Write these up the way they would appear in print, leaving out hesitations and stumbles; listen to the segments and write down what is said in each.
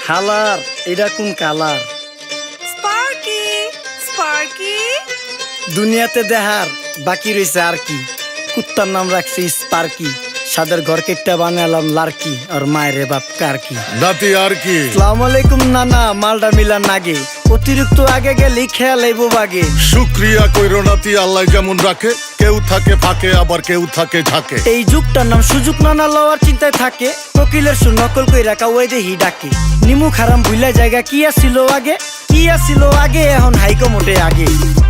হালার এটা কোন কালার? স্পার্কি স্পার্কি দুনিয়াতে দেহার বাকি রয়েছে আর কি। কুত্তার নাম রাখছি স্পার্কি, সাদের ঘর কেটটা বানালাম লার্কি, আর মায়ের বাপ কারকি। নাতি আর কি? আসসালামু আলাইকুম নানা, মালডা মিলান নাগে, অতিরিক্ত আগে গেলে খেয়াল আইব বাগে। শুক্রিয়া কইরো নাতি, আল্লাহ যেমন রাখে, কেউ থাকে ফাঁকে আবার কেউ থাকে ঝাঁকে। এই যুগটার নাম সুযোগ নানা লওয়ার চিন্তায় থাকে, কোকিলের সুর নকল কই রাখা ওই দেহি ডাকে। নিমু খারাম ভুলা জায়গা কি আসিল আগে, কি আসিল আগে, এখন হাইকো মোটে আগে।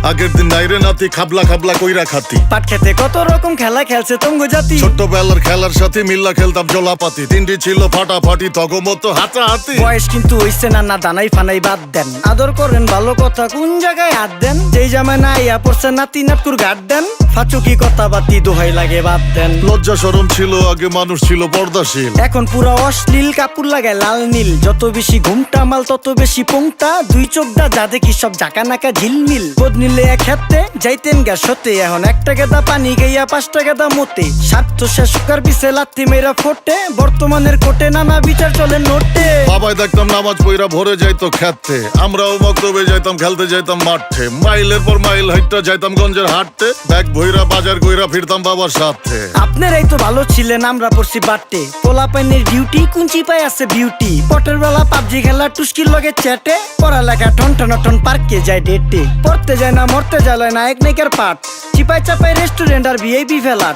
আগের দিন নাইরে নাতি খাবলা খাবলা কইরা খাতি, পাট খেতে কত রকম খেলা খেলছে তঙ্গ জাতি। ছোট্টবেলার খেলার সাথে মিল্লা খেলতাম জলাপাতি, তিনটি ছিল ফাটাফাটি তগমতো হাতাহাতি। বয়স কিন্তু হইছে না, না দানাই ফানাই বাদ দেন, আদর করেন ভালো কথা কোন জায়গায় হাত দেন। যেই জামায় না ইয়া পড়ছে নাতি নাটকুর গাট দেন, ফাচুকি কথা বাতি দোহাই লাগে বাদ দেন। লজ্জা শরম ছিল আগে, মানুষ ছিল পর্দাশীল, এখন পুরা অশ্লীল কাপড় লাগায় লাল নীল। যত বেশি ঘুমটা মাল তত বেশি পোংটা, দুই চোখটা যা দেখি সব জাকা নাকা ঝিলমিল। বোধ নিলে এক হাতে যাইতেন গ্যাস হতে, এখন একটা গেদা পানি গাইয়া 5টা গেদা মতে। স্বার্থ শেষকার পিছে লাত্তি মেয়েরা ফোটে, বর্তমানের কোটে নানা বিচার চলে নোটে। বাবাই দেখতাম নামাজ পইরা ভরে যাইতো খেতে, আমরাও মক্তবে যাইতাম খেলতে যাইতাম মাঠে। মাইলের পর মাইল হাইটটা যাইতাম গঞ্জের হাটতে, ব্যাগ ভইরা বাজার কইরা ফিরতাম বাবার সাথে। আপনারাই তো ভালো ছিলেন, আমরা পড়ছি বাটে। পোলা পাইনের ডিউটি কুঞ্চি পাই আছে বিউটি, পটের বেলা পাবজি খেলা টুস্কির লগে চ্যাটে। পড়ালেখা ঠন ঠন ঠন পার্কে যায় ডেটে, পড়তে যায় না মরতে যায় নায়ক নায়িকার পাট। চিপাই চাপাই রেস্টুরেন্ট আর ভিআইপি ফেলাট,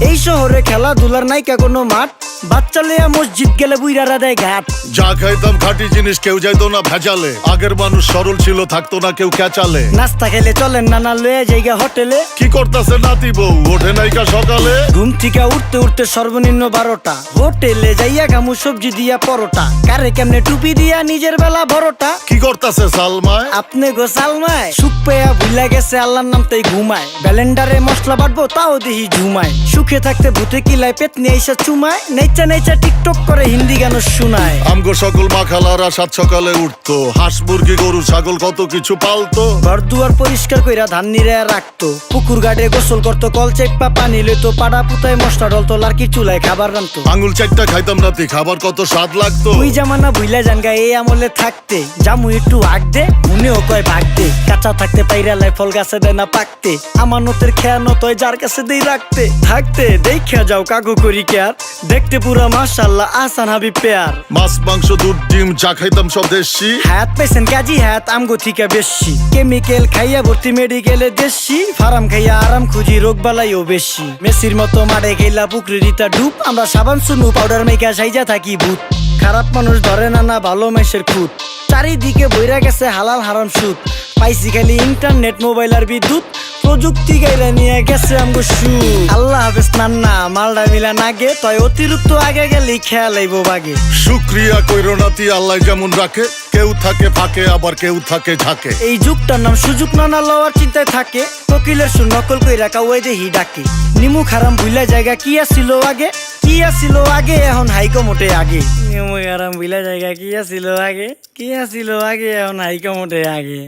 এই শহরে খেলাধুলার নাইকা কোনো মাঠ। বাচ্চা লেয়া মসজিদ গেলে বুইরারা দেয় ঘাট। যা খাইতাম খাঁটি জিনিস, কেউ যাইতো না ভেজালে। আগের মানুষ সরল ছিল, থাকতো না কেউ ক্যাচালে। নাস্তা খেলে চলেন নানা লয়ে জায়গা হোটেলে। কি করতাছে নাতি বউ, ওঠে নাইকা সকালে। ঘুম থেকে উঠতে উঠতে সর্বনিম্ন 12টা, হোটেলে যাইয়া গামু সবজি দিয়া পরোটা। কারে কেমনে টুপি দিয়া নিজের বেলা বড়টা। কি করতাছে সালমায়? আপনি গোসালমায় সুখ পেয়া ভুলা গেছে আল্লাহর নাম তাই ঘুমায়। ব্যালেন্ডারে মশলা বাটবো তাও দেহি ঝুমায়। সুখে থাকতে ভূতে কিলায় পেট নিয়ে এসে চুমায়। নেচা নেচা টিকটক করে হিন্দি গান শোনায়। আমগো সকল মাখালারা 7 সকালে উঠতো, হাঁস মুরগি গরু ছাগল কত কিছু পালতো। ঘর দুয়ার পরিষ্কার কইরা ধান নিরে রাখতো, পুকুর গাড়ে গোসল করতো, কল চেপা পানি লইতো। পাড়া পুতায় মশলা ডলতো, লার্কি চুলায় খাবার রান্তো। আঙুল চারটা খাইতাম নাতি, খাবার কত স্বাদ লাগতো। ওই জামানা ভুইলা জানগা এই আমলে থাকতে, জামু একটু আগ দে মনেও কয় ভাগ দে। কাঁচা থাকতে পাইরালায় ফল গাছে দেয় না পাকতে, আমানতের খেয়ানত হয় যার কাছে দেই রাখতে। থাকতে দেখা যাও কাগু করি কেয়ার, দেখতে পুরা মাশাআল্লাহ আহসান হাবিব পেয়ার। মাছ মাংস দুধ ডিম চা খাইতাম সব দেশি, হাত পাইছেন কাজী হাত আমগো থিকা বেশি। কেমিক্যাল খাইয়া ভর্তি মেডিকেলে দেশি, ফার্ম খাইয়া আরাম খুঁজি রোগ বালাইও বেশি। মেসির মতো মারে গেলা পুকুরে রিতা ডুব, আমরা সাবান সুনু পাউডার মেকা সাইজা থাকি ভূত। খারাপ মানুষ ধরে না না ভালো মেসের খুঁত, চারিদিকে বইরা গেছে হালাল হারাম সুদ। পাইছি খালি ইন্টারনেট মোবাইল আর বিদ্যুৎ, প্রযুক্তি গাইলা নিয়ে গেছে আমগো সু। আল্লাহ হাফেজ নান্না, মালডা মিলা নাগে, তয় অতিরিক্ত আগে গেলে খেয়াল আইব বাগে। শুক্রিয়া কইরো নাতি, আল্লাহ যেমন রাখে, কেউ থাকে ফাঁকে আবার কেউ থাকে ঝাঁকে। এই যুগটার নাম সুযোগ নানা লওয়ার চিন্তায় থাকে, কোকিলের সুর নকল কই রাখা ওই দেহি ডাকে। নিমু খারাম ভুলা জায়গা কি আসিল আগে, কি আসিল আগে, এখন হাইকো মোটে আগে। নিমু খারাম ভুলা জায়গা কি আসিল আগে, কি আসিল আগে, এখন হাইকো মোটে আগে।